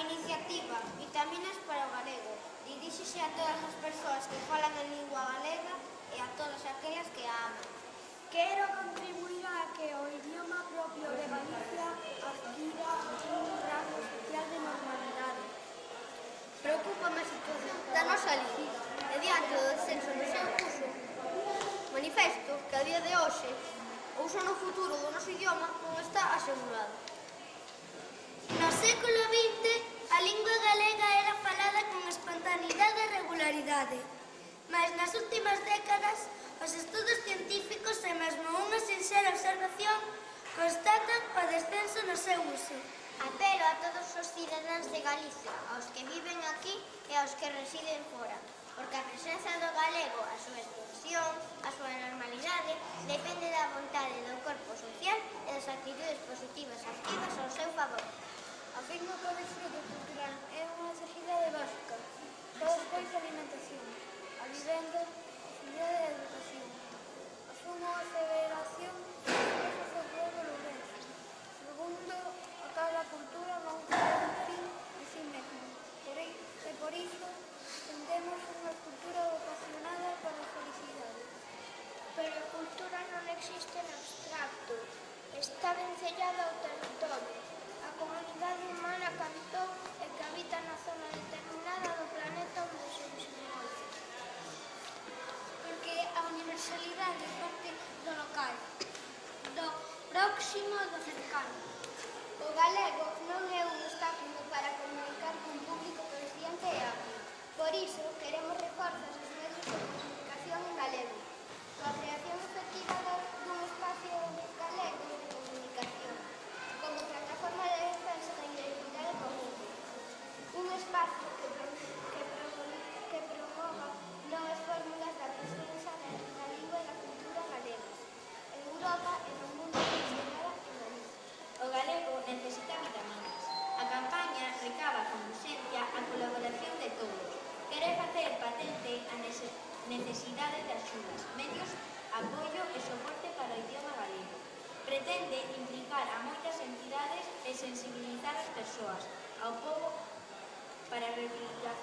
iniciativa Vitaminas para o Galego diríxese a todas as persoas que falan en lingua galega e a todas aquelas que a aman. Quero contribuir a que o idioma propio de Galicia adquira un rango social de normalidade. Preocúpame a situación da nosa lingua e diante do descenso no seu uso. Manifesto que a día de hoxe o uso no futuro do noso idioma non está asegurado. No século XX, a lingua galega era falada con espontaneidade e regularidade, mas nas últimas décadas os estudos científicos e mesmo unha sinxela observación constatan o descenso no seu uso. Apelo a todos os cidadáns de Galicia, aos que viven aquí e aos que residen fora, porque a presenza do galego, a súa extensión, a súa normalidade, depende da vontade do corpo social e das actitudes positivas activas ao seu favor. A finca co disfrute cultural é unha necesidade básica, só despois a alimentación, a vivenda, a sanidade e a educación. Asumo a federación dos socios do Lourenço. Segundo, a cada cultura non ten un fin en si mesmo. Por iso, tendemos unha cultura vocacionada para a felicidade. Pero a cultura non existe en abstracto, está vencellada ao territorio. A comunidade humana cantou e que habita na zona determinada do planeta onde se desenvolve. Porque a universalidade parte do local, do próximo e do cercano. O galego non é un obstáculo para comunicar cun público consciente e amplio. Por iso, queremos reforzar os medios de comunicación en galego, coa creación efectiva dun espacio galego de comunicación, como plataforma de defensa da identidade común. Un espacio que promova novas fórmulas da presenza da lingua e da cultura galega, en Europa e no mundo en xeral en Galicia. O galego necesita vitaminas. A campaña recaba con urxencia a colaboración de todos. Quere facer patente a necesidade de axudas, medios, apoio e soporte para o idioma galego. Pretende implicar a moitas entidades e sensibilizar as persoas, ao pobo, para revitalizar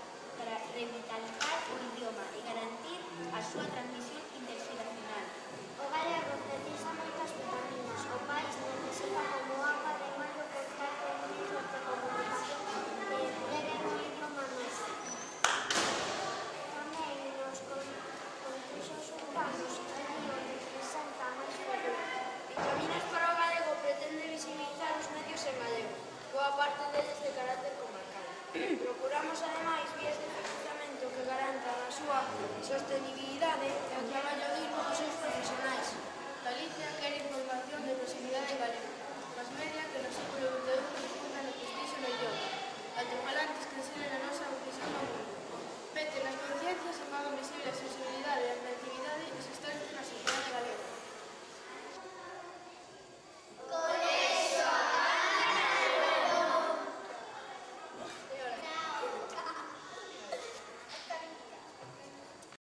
o idioma e garantir a súa transmisión interxeracional. O galego precisa moita